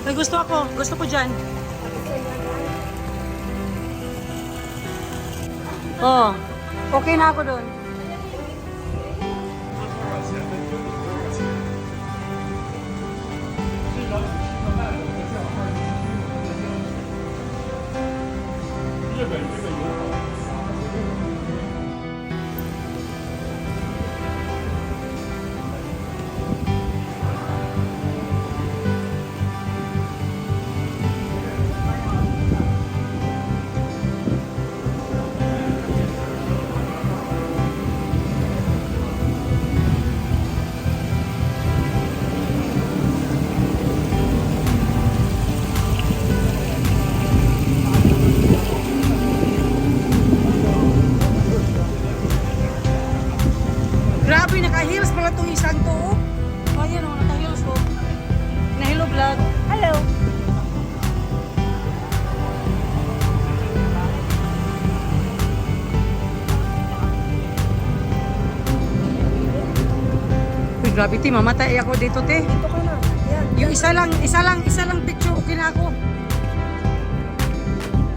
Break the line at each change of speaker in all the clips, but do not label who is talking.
May gusto ako. Gusto ko dyan. Oh, okay na ako doon. Grabe, naka-heels pala itong isang to. Oh, ayan o, naka-heels ko. Na-hello vlog. Hello. Uy, grabe ti, mamatay ako dito te.
Dito ka na. Yan.
Yung isa lang picture, okay na ako.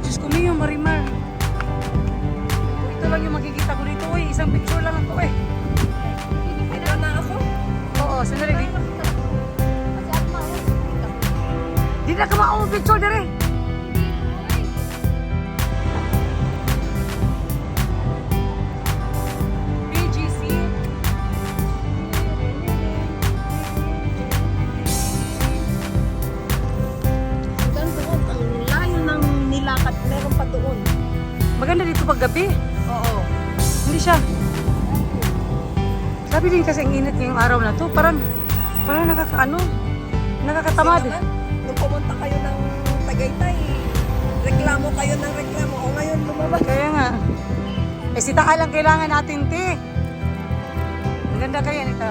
Diyos ko miyo, Marimar. Ito lang yung makikita ko dito, uy. Isang picture lang ako eh.
Ito na ako.
Oo, sandali. Di na ka maong picture dire. BGC.
Hanggang doon, ang layo ng nilakad. Meron pa doon.
Maganda dito pag gabi.
Oo.
Hindi siya. Sabi din kasi ang init ngayong araw na to. Parang nakakatamad.
Kasi naman, nung pumunta kayo ng Tagaytay, reklamo kayo ng reklamo. O ngayon lumabas.
Kaya nga. Eh, si Taka lang kailangan natin, te. Ang ganda kaya nito.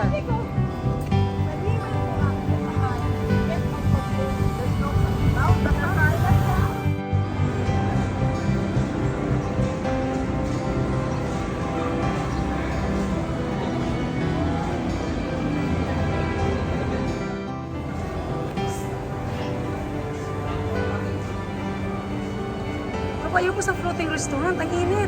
Ayoko sa floating restaurant, ang init.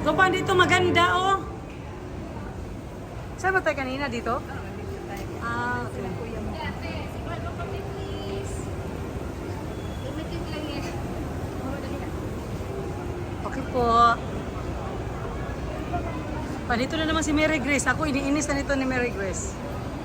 Kapag dito maganda, oh. Saan ba tayo kanina dito? Ah, okay. Okay po. Dito na naman si Mary Grace. Ako iniinis na nito ni Mary Grace.